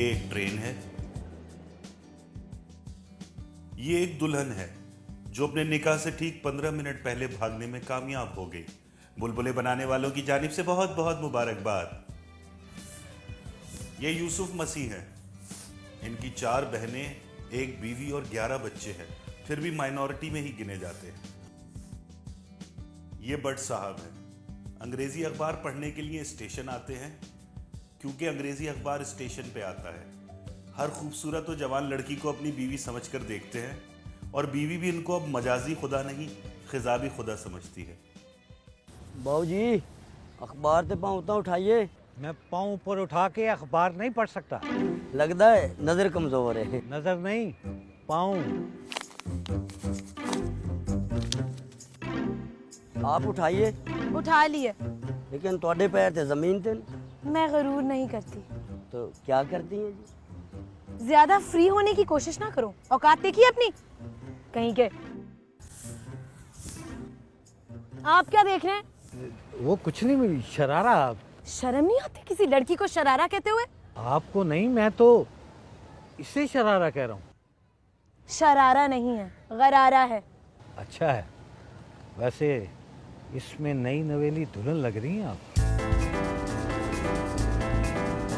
ये एक ट्रेन है। ये एक दुल्हन है जो अपने निकाह से ठीक 15 मिनट पहले भागने में कामयाब हो गई। बुलबुले बनाने वालों की जानिब से बहुत बहुत मुबारकबाद। ये यूसुफ मसीह हैं। इनकी 4 बहनें, 1 बीवी और 11 बच्चे हैं, फिर भी माइनॉरिटी में ही गिने जाते हैं। ये बट साहब हैं। अंग्रेजी अखबार पढ़ने के लिए स्टेशन आते हैं, क्योंकि अंग्रेजी अखबार स्टेशन पे आता है। हर खूबसूरत और जवान लड़की को अपनी बीवी समझकर देखते हैं, और बीवी भी इनको अब मजाजी खुदा नहीं, खिजाबी खुदा समझती है। बाबू जी, अखबार ते पाँव उतना उठाइए। मैं पाँव ऊपर उठा के अखबार नहीं पढ़ सकता। लगता है नजर कमजोर है। नजर नहीं, पाँव। आप उठाइए। उठा लिए। लेकिन ਤੁਹਾਡੇ पैर थे जमीन थे। मैं गरूर नहीं करती। तो क्या करती हैं जी? ज्यादा फ्री होने की कोशिश ना करो। औकात देखिए अपनी कहीं के। आप क्या देख रहे हैं? वो कुछ नहीं, शरारा। शर्म नहीं आती किसी लड़की को शरारा कहते हुए? आपको नहीं, मैं तो इसे शरारा कह रहा हूँ। शरारा नहीं है, गरारा है। अच्छा है। वैसे इसमें नई नवेली दुल्हन लग रही हैं आप।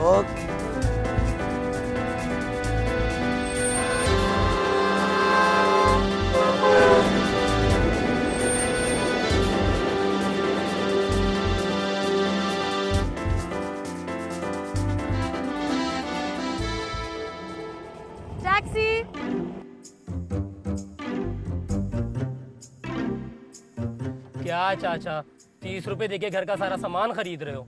ओके। टैक्सी। क्या चाचा, 30 रुपए देके घर का सारा सामान खरीद रहे हो?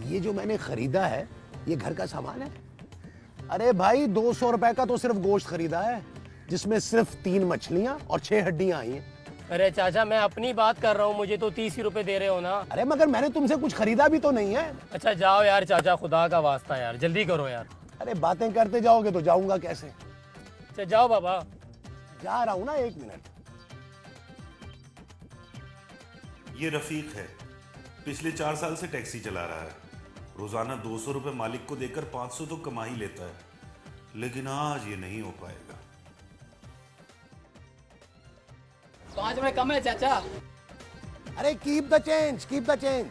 ये जो मैंने खरीदा है, ये घर का सामान है। अरे भाई, 200 रुपए का तो सिर्फ गोश्त खरीदा है, जिसमें सिर्फ 3 मछलियां और 6 हड्डियां आई हैं। अरे चाचा, मैं अपनी बात कर रहा हूँ, मुझे तो 30 ही रुपए दे रहे हो ना। अरे मगर मैंने तुमसे कुछ खरीदा भी तो नहीं है। अच्छा जाओ यार चाचा, खुदा का वास्ता यार, जल्दी करो यार। अरे बातें करते जाओगे तो जाऊंगा कैसे? अच्छा जाओ बाबा। जा रहा हूं ना, 1 मिनट। ये रफीक है। पिछले 4 साल से टैक्सी चला रहा है। रोजाना 200 रुपए मालिक को देकर 500 तो कमा ही लेता है, लेकिन आज ये नहीं हो पाएगा। 5 रुपए कम है चाचा। अरे keep the change, keep the change.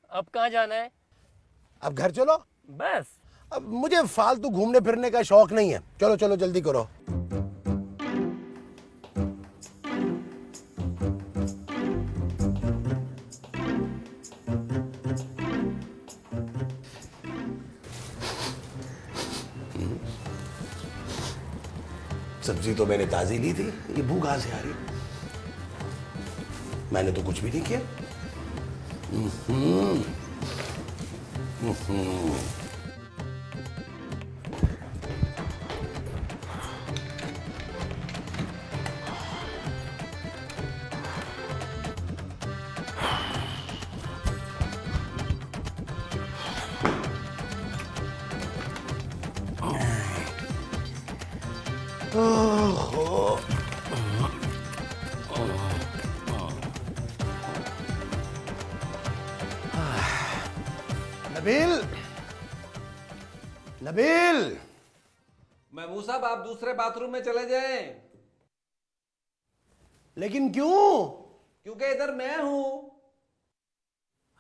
अब कहाँ जाना है? अब घर चलो। बस। अब मुझे फालतू घूमने फिरने का शौक नहीं है। चलो चलो जल्दी करो। सब्जी तो मैंने ताजी ली थी, ये बू कहां से आ रही? मैंने तो कुछ भी नहीं किया। नबील, नबील। महमूद साहब, आप दूसरे बाथरूम में चले जाएं। लेकिन क्यों? क्योंकि इधर मैं हूं।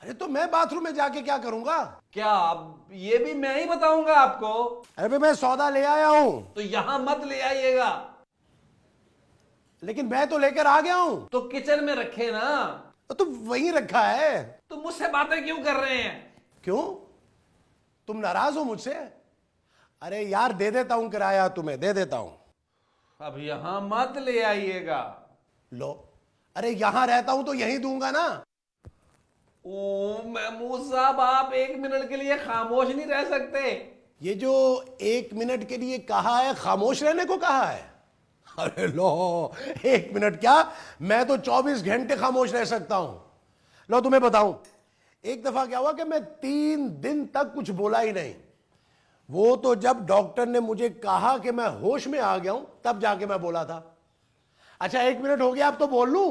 अरे तो मैं बाथरूम में जाके क्या करूंगा? क्या अब ये भी मैं ही बताऊंगा आपको? अरे भाई, मैं सौदा ले आया हूं। तो यहां मत ले आइएगा। लेकिन मैं तो लेकर आ गया हूं। तो किचन में रखे ना। तो वहीं रखा है। तो मुझसे बातें क्यों कर रहे हैं? क्यों? तुम नाराज हो मुझसे? अरे यार, दे देता हूं किराया, तुम्हें दे देता हूं। अब यहां मत ले आइएगा। लो, अरे यहां रहता हूं तो यहीं दूंगा ना। ओ महमूद साहब, आप 1 मिनट के लिए खामोश नहीं रह सकते। ये जो 1 मिनट के लिए कहा है, खामोश रहने को कहा है? अरे लो, 1 मिनट क्या, मैं तो 24 घंटे खामोश रह सकता हूं। लो तुम्हें बताऊं, एक दफा क्या हुआ कि मैं 3 दिन तक कुछ बोला ही नहीं। वो तो जब डॉक्टर ने मुझे कहा कि मैं होश में आ गया हूं तब जाके मैं बोला था। अच्छा 1 मिनट हो गया, अब तो बोल लूं।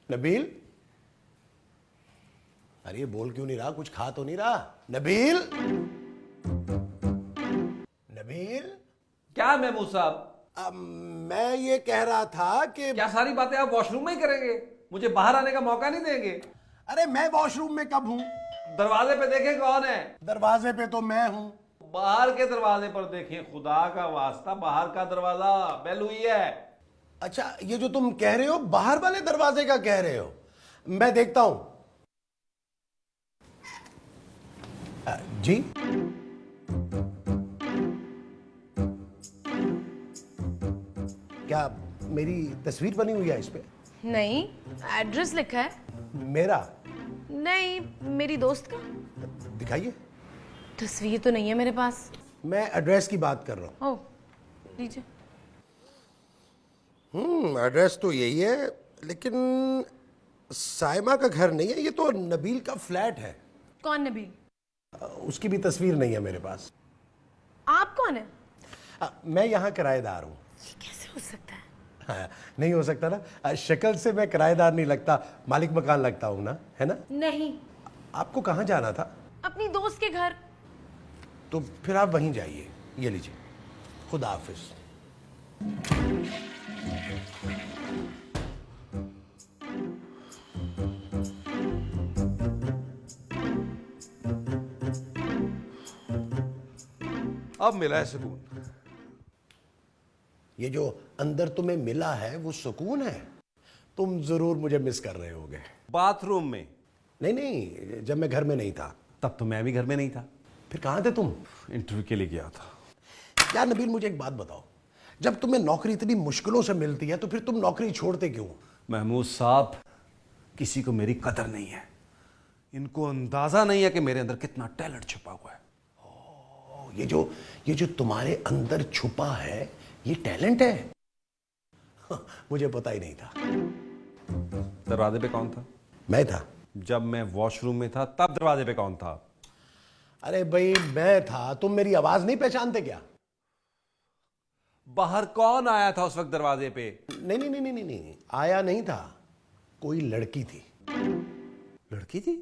नबील, अरे ये बोल क्यों नहीं रहा? कुछ खा तो नहीं रहा? नबील, नबील। क्या महमूद साहब? मैं ये कह रहा था कि क्या सारी बातें आप वॉशरूम में ही करेंगे? मुझे बाहर आने का मौका नहीं देंगे? अरे मैं वॉशरूम में कब हूं? दरवाजे पे देखें कौन है। दरवाजे पे तो मैं हूं। बाहर के दरवाजे पर देखें, खुदा का वास्ता, बाहर का दरवाजा बेल हुई है। अच्छा, ये जो तुम कह रहे हो बाहर वाले दरवाजे का कह रहे हो? मैं देखता हूं। जी, क्या मेरी तस्वीर बनी हुई है इस पे? नहीं, एड्रेस लिखा है। मेरा? नहीं, मेरी दोस्त का। दिखाइए। तस्वीर तो नहीं है मेरे पास। मैं एड्रेस की बात कर रहा हूं। ओह, लीजिए। एड्रेस तो यही है, लेकिन साइमा का घर नहीं है, ये तो नबील का फ्लैट है। कौन नबील? उसकी भी तस्वीर नहीं है मेरे पास। आप कौन है? मैं यहाँ किराएदार हूँ। ये कैसे हो सकता है? हाँ, नहीं हो सकता ना, शक्ल से मैं किराएदार नहीं लगता, मालिक मकान लगता हूँ ना, है ना? नहीं, आपको कहाँ जाना था? अपनी दोस्त के घर। तो फिर आप वहीं जाइए। ये लीजिए, खुदा हाफिज। अब मिला है सुकून। ये जो अंदर तुम्हें मिला है वो सुकून है? तुम जरूर मुझे मिस कर रहे होगे। बाथरूम में? नहीं नहीं, जब मैं घर में नहीं था। तब तो मैं भी घर में नहीं था। फिर कहाँ थे तुम? इंटरव्यू के लिए गया था। यार नबील, मुझे एक बात बताओ, जब तुम्हें नौकरी इतनी मुश्किलों से मिलती है तो फिर तुम नौकरी छोड़ते क्यों? महमूद साहब, किसी को मेरी कदर नहीं है। इनको अंदाजा नहीं है कि मेरे अंदर कितना टैलेंट छुपा हुआ है। ये जो तुम्हारे अंदर छुपा है, ये टैलेंट है? मुझे पता ही नहीं था। दरवाजे पे कौन था? मैं था। जब मैं वॉशरूम में था तब दरवाजे पे कौन था? अरे भाई मैं था, तुम मेरी आवाज नहीं पहचानते क्या? बाहर कौन आया था उस वक्त दरवाजे पे? नहीं नहीं नहीं नहीं नहीं, आया नहीं था, कोई लड़की थी। लड़की थी?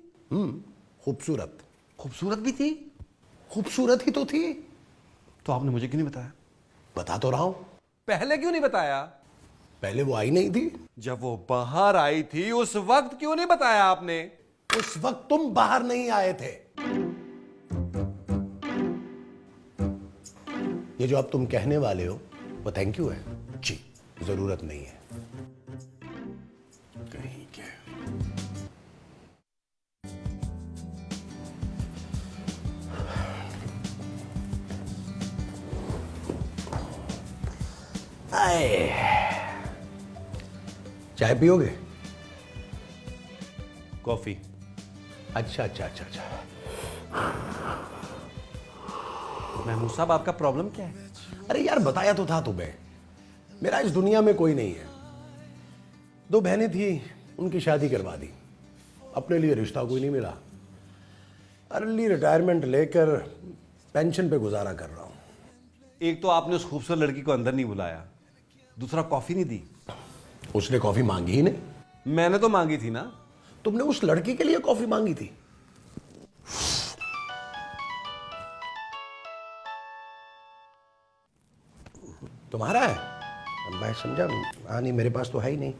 खूबसूरत। खूबसूरत भी थी? खूबसूरत ही तो थी। तो आपने मुझे क्यों नहीं बताया? बता तो रहा हूं। पहले क्यों नहीं बताया? पहले वो आई नहीं थी। जब वो बाहर आई थी उस वक्त क्यों नहीं बताया आपने? उस वक्त तुम बाहर नहीं आए थे। ये जो अब तुम कहने वाले हो वो थैंक यू है जी, जरूरत नहीं है। कहीं के आए, चाय पियोगे? कॉफी। अच्छा अच्छा अच्छा अच्छा। महमूद साहब, आपका प्रॉब्लम क्या है? अरे यार, बताया तो था तुम्हें, मेरा इस दुनिया में कोई नहीं है। 2 बहनें थी, उनकी शादी करवा दी। अपने लिए रिश्ता कोई नहीं मिला। अर्ली रिटायरमेंट लेकर पेंशन पे गुजारा कर रहा हूं। एक तो आपने उस खूबसूरत लड़की को अंदर नहीं बुलाया, दूसरा कॉफी नहीं दी। उसने कॉफी मांगी ही नहीं। मैंने तो मांगी थी ना। तुमने उस लड़की के लिए कॉफी मांगी थी? तुम्हारा है? मैं समझा, हाँ नहीं, मेरे पास तो है ही नहीं।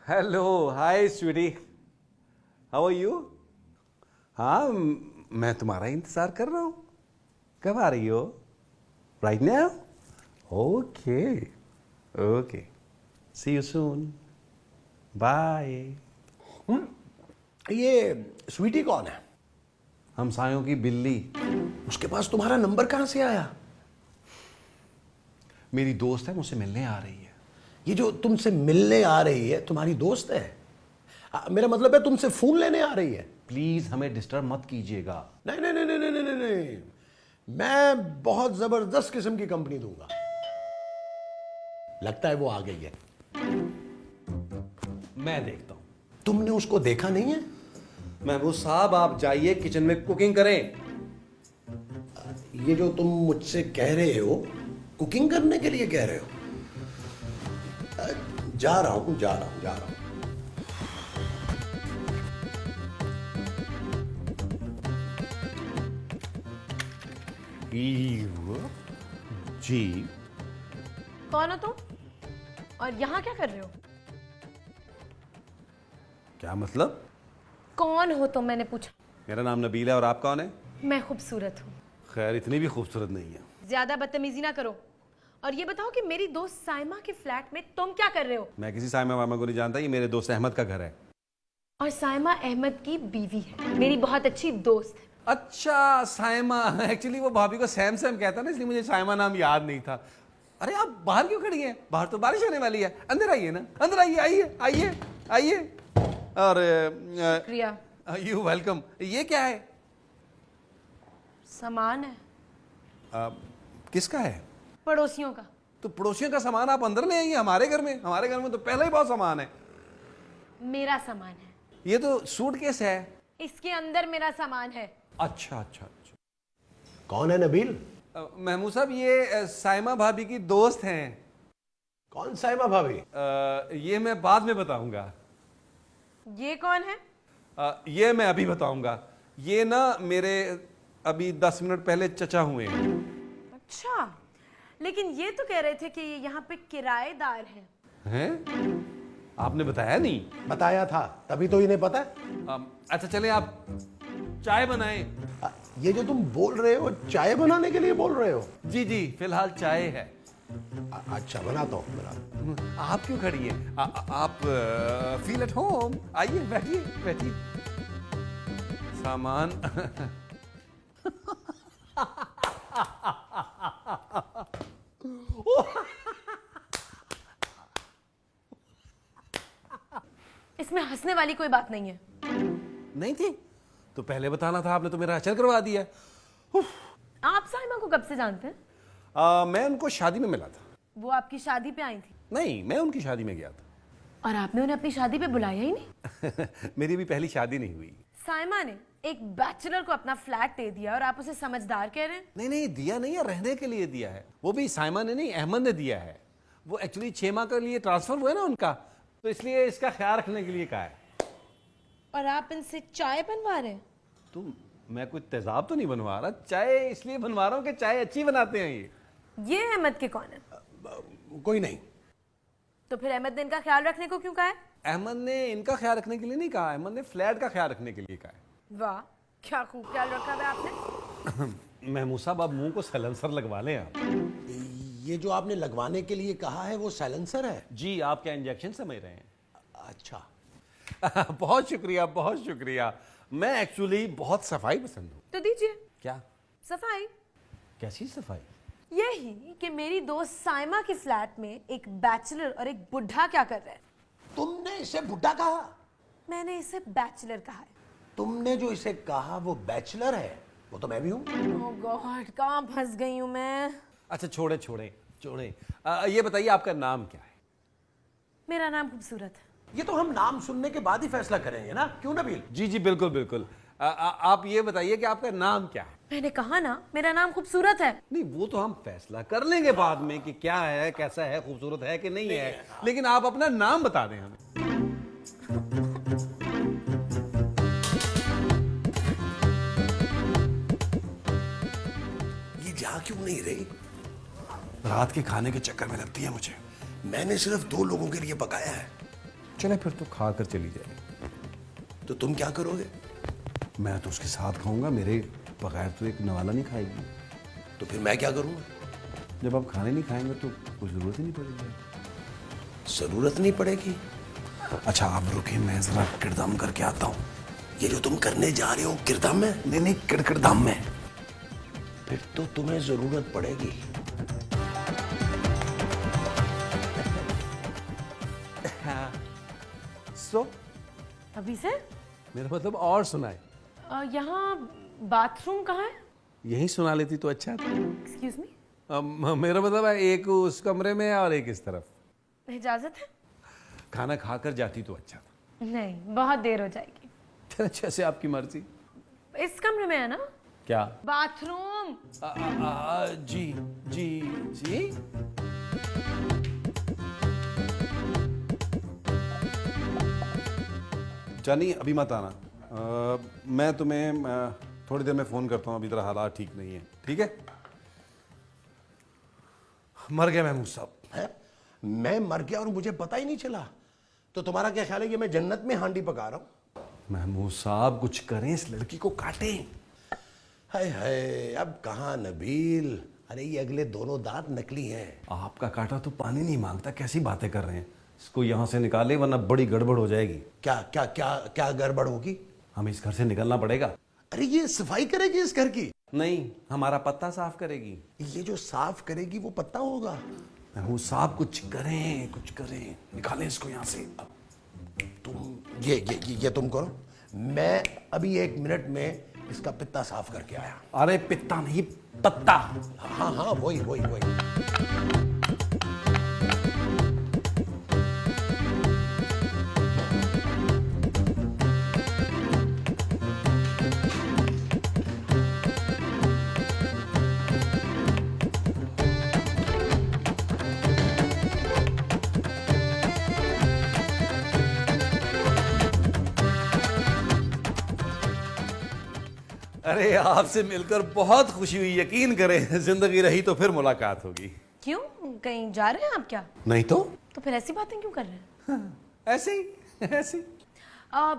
Hello, hi sweetie, how are you? हाँ, मैं तुम्हारा इंतजार कर रहा हूं। कब आ रही हो? Right now? Okay okay, see you soon, bye. ये स्वीटी कौन है? हमसायों की बिल्ली। उसके पास तुम्हारा नंबर कहां से आया? मेरी दोस्त है, मुझसे मिलने आ रही है। ये जो तुमसे मिलने आ रही है तुम्हारी दोस्त है? मेरा मतलब है तुमसे फोन लेने आ रही है। प्लीज हमें डिस्टर्ब मत कीजिएगा। नहीं नहीं नहीं नहीं नहीं नहीं नहीं, मैं बहुत जबरदस्त किस्म की कंपनी दूंगा। लगता है वो आ गई है। मैं देखता हूं। तुमने उसको देखा नहीं है? महबूब साहब आप जाइए किचन में कुकिंग करें। ये जो तुम मुझसे कह रहे हो, कुकिंग करने के लिए कह रहे हो? जा रहा हूं। जी कौन हो तुम और यहाँ क्या कर रहे हो? क्या मतलब? कौन हो तुम, मैंने पूछा। मेरा नाम नबील है और आप कौन है? मैं खूबसूरत हूँ। खैर इतनी भी खूबसूरत नहीं है। ज्यादा बदतमीजी ना करो और ये बताओ कि मेरी दोस्त साइमा के फ्लैट में तुम क्या कर रहे हो? मैं किसी साइमा वामा को नहीं जानता, ये मेरे दोस्त अहमद का घर है। और साइमा अहमद की बीवी है, मेरी बहुत अच्छी दोस्त है। अच्छा साइमा, एक्चुअली वो भाभी को सैम सैम कहता ना, इसलिए मुझे साइमा नाम याद नहीं था। अरे आप बाहर क्यों खड़ी हैं? बाहर तो बारिश होने वाली है, अंदर आइए ना, अंदर आइए, आइए आइए आइए। और प्रिया, यू वेलकम। ये क्या है? सामान है, किसका है? पड़ोसियों का। तो पड़ोसियों का सामान आप अंदर ले आइए हमारे घर में। हमारे घर में तो पहले ही बहुत सामान है। मेरा सामान है। ये तो सूटकेस है। इसके अंदर मेरा सामान है। अच्छा अच्छा अच्छा। कौन है नबील? महमूद साहब ये साइमा भाभी की दोस्त हैं। कौन साइमा भाभी? ये मैं बाद में बताऊंगा। ये कौन है? ये मैं अभी बताऊंगा। ये ना मेरे अभी 10 मिनट पहले चचा हुए हैं। अच्छा, लेकिन ये तो कह रहे थे कि यहाँ पे किराएदार हैं। आपने बताया नहीं? बताया था, तभी तो इन्हें पता है। अच्छा चले आप चाय बनाएं। ये जो तुम बोल रहे हो, चाय बनाने के लिए बोल रहे हो? जी जी, फिलहाल चाय है। अच्छा, बनाता हूँ। आप क्यों खड़ी हैं? आप फील एट होम। आइए बैठिए बैठिए। सामान इसमें हंसने वाली कोई बात नहीं है। नहीं थी तो पहले बताना था, आपने तो मेरा अचल करवा दिया। आप साइमा को कब से जानते हैं? मैं उनको शादी में मिला था। वो आपकी शादी पे आई थी? नहीं, मैं उनकी शादी में गया था। और आपने उन्हें अपनी शादी पे बुलाया ही नहीं? मेरी भी पहली शादी नहीं हुई। साइमा ने एक बैचलर को अपना फ्लैट दे दिया और आप उसे समझदार कह रहे हैं? नहीं नहीं, दिया नहीं है, रहने के लिए दिया है। वो भी साइमा ने नहीं, अहमद ने दिया है। वो एक्चुअली 6 माह के लिए ट्रांसफर हुआ है ना उनका, तो इसलिए इसका ख्याल रखने के लिए कहा है। और आप इनसे चाय बनवा रहे हैं? तुम, मैं कोई तेजाब तो नहीं बनवा रहा, चाय इसलिए बनवा रहा हूँ कि चाय अच्छी बनाते हैं ये अहमद के कौन है? कोई नहीं। तो फिर अहमद ने इनका ख्याल रखने को क्यों कहा है? अहमद ने इनका ख्याल रखने के लिए नहीं कहा, अहमद ने फ्लैट का ख्याल रखने के लिए कहा है। वाह, क्या खूब ख्याल रखा है आपने। महमूद साहब, आप मुंह को सैलेंसर लगवा लें आप। ये जो आपने लगवाने के लिए कहा है वो साइलेंसर है? जी, आप क्या इंजेक्शन समझ रहे हैं? अच्छा। बहुत शुक्रिया, बहुत शुक्रिया। मैं एक्चुअली बहुत सफाई पसंद हूँ। तो दीजिए। क्या सफाई? कैसी सफाई? यही कि मेरी दोस्त साइमा के फ्लैट में एक बैचलर और एक बुढ़ा क्या कर रहे हैं। तुमने इसे बुढ़ा कहा? मैंने इसे बैचलर कहा है। तुमने जो इसे कहा वो बैचलर है, वो तो मैं भी हूँ। ओह गॉड, कहाँ फंस गई हूँ मैं। अच्छा छोड़े छोड़े छोड़े। ये बताइए आपका नाम क्या है? मेरा नाम खूबसूरत है। ये तो हम नाम सुनने के बाद ही फैसला करेंगे ना, क्यों नबील? जी जी बिल्कुल बिल्कुल। आप ये बताइए कि आपका नाम क्या है? मैंने कहा ना, मेरा नाम खूबसूरत है। नहीं, वो तो हम फैसला कर लेंगे बाद में कि क्या है, कैसा है, खूबसूरत है कि नहीं है, लेकिन आप अपना नाम बता दें हमें। ये जा क्यों नहीं रही? रात के खाने के चक्कर में लगती है मुझे। मैंने सिर्फ 2 लोगों के लिए पकाया है। चले फिर तो खा कर चली जाए। तो तुम क्या करोगे? मैं तो उसके साथ खाऊंगा, मेरे बगैर तो एक नवाला नहीं खाएगी। तो फिर मैं क्या करूंगा? जब आप खाने नहीं खाएंगे तो कोई जरूरत ही नहीं पड़ेगी। जरूरत नहीं पड़ेगी? अच्छा आप रुकिए, मैं जरा किरदम करके आता हूँ। ये जो तुम करने जा रहे हो किरदम में? नहीं नहीं, किरकिरदम में। फिर तो तुम्हें जरूरत पड़ेगी। अभी से? मेरा मतलब और सुनाए। यहाँ बाथरूम कहाँ है? यही सुना लेती तो अच्छा था। Excuse me. मेरा मतलब है एक उस कमरे में और एक इस तरफ। इजाजत है? खाना खाकर जाती तो अच्छा था। नहीं, बहुत देर हो जाएगी। जैसे आपकी मर्जी। इस कमरे में है ना? क्या? बाथरूम। जी जी जी। जानी अभी मत आना। मैं तुम्हें थोड़ी देर में फ़ोन करता हूँ, अभी तेरा हालात ठीक नहीं है, ठीक है? मर गया महमूद साहब। है? मैं मर गया और मुझे पता ही नहीं चला? तो तुम्हारा क्या ख्याल है कि मैं जन्नत में हांडी पका रहा हूं? महमूद साहब कुछ करें, इस लड़की को काटें। हाय हाय, अब कहाँ नबील। अरे ये अगले दोनों दांत नकली हैं। आपका काटा तो पानी नहीं मांगता, कैसी बातें कर रहे हैं? इसको यहाँ से निकाले वरना बड़ी गड़बड़ हो जाएगी। क्या क्या क्या क्या गड़बड़ होगी? हमें इस घर से निकलना पड़ेगा। अरे ये सफाई करेगी इस घर की? नहीं, हमारा पत्ता साफ करेगी। ये जो साफ करेगी वो पत्ता होगा? महमूद साहब कुछ करें, कुछ करें, निकालें इसको यहाँ से। तुम ये तुम करो, मैं अभी 1 मिनट में इसका पित्ता साफ करके आया। अरे पित्ता नहीं, पत्ता। हाँ हाँ वही वही वही। अरे आपसे मिलकर बहुत खुशी हुई, यकीन करें जिंदगी रही तो फिर मुलाकात होगी। क्यों, कहीं जा रहे हैं आप क्या? नहीं तो फिर ऐसी बातें क्यों कर रहे हैं? ऐसे ही ऐसे ही।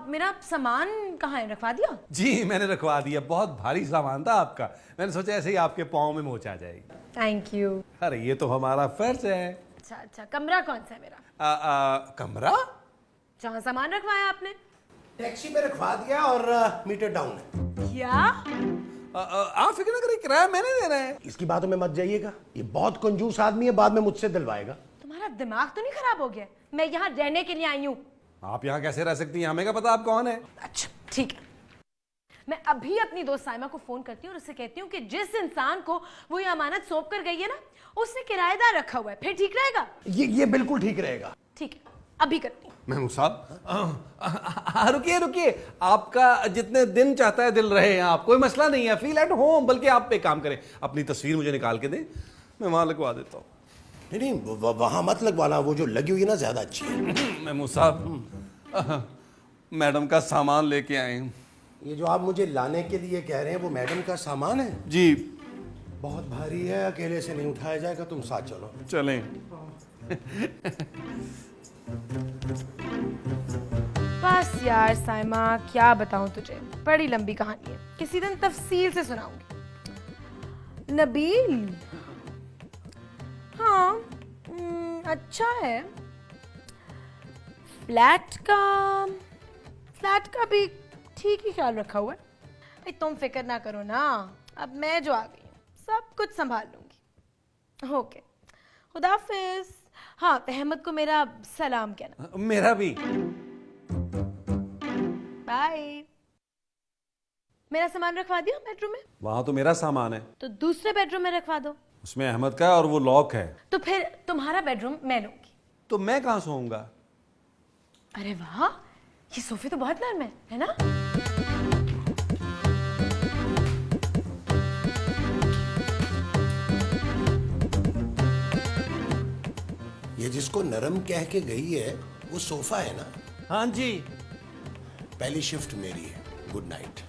मेरा सामान कहाँ है, रखवा दिया? जी मैंने रखवा दिया, बहुत भारी सामान था आपका, मैंने सोचा ऐसे ही आपके पाँव में मोच आ जाएगी। Thank you. अरे ये तो हमारा फर्ज है। अच्छा, कमरा कौन सा है मेरा? कमरा जहाँ सामान रखवाया आपने? टैक्सी में रखवा दिया और मीटर डाउन है। क्या? आप फिक्र न करिए, किराया मैंने देना है। इसकी बातों में मत जाइएगा, ये बहुत कंजूस आदमी है, बाद में मुझसे दिलवाएगा। तुम्हारा दिमाग तो नहीं खराब हो गया? मैं यहाँ रहने के लिए आई हूँ। आप यहाँ कैसे रह सकती हैं, हमें क्या पता आप कौन है? अच्छा ठीक है, मैं अभी अपनी दोस्त साइमा को फोन करती हूँ और उससे कहती हूँ कि जिस इंसान को वो ये अमानत सौंप कर गई है ना, उसने किराएदार रखा हुआ है, फिर ठीक रहेगा? ये बिल्कुल ठीक रहेगा। ठीक है, अभी करती हूँ। महमूद साहब रुकिए, आपका जितने दिन चाहता है दिल रहे हैं, आप कोई मसला नहीं है, फील एट होम। बल्कि आप एक काम करें, अपनी तस्वीर मुझे निकाल के दें, मैं वहां लगवा देता हूँ। नहीं वहां मत लगवाना, वो जो लगी हुई है ना ज्यादा अच्छी है। महमूद साहब मैडम का सामान लेके आए हैं। ये जो आप मुझे लाने के लिए कह रहे हैं वो मैडम का सामान है? जी। बहुत भारी है, अकेले से नहीं उठाया जाएगा, तुम साथ चलो। चलें। बस यार साइमा, क्या बताऊं तुझे, बड़ी लंबी कहानी है, किसी दिन तफसील से सुनाऊंगी। नबील, हाँ अच्छा है, फ्लैट का भी ठीक ही ख्याल रखा हुआ है। तुम फिक्र ना करो ना, अब मैं जो आ गई हूँ सब कुछ संभाल लूंगी। ओके, खुदाफिज। हाँ, अहमद को मेरा सलाम कहना। मेरा भी। बाय। मेरा सामान रखवा दिया बेडरूम में? वहां तो मेरा सामान है। तो दूसरे बेडरूम में रखवा दो। उसमें अहमद का है और वो लॉक है। तो फिर तुम्हारा बेडरूम मैं लूंगी। तो मैं कहाँ सोऊंगा? अरे वाह, ये सोफे तो बहुत नरम है ना? ये जिसको नरम कह के गई है वो सोफा है ना? हाँ जी। पहली शिफ्ट मेरी है, गुड नाइट।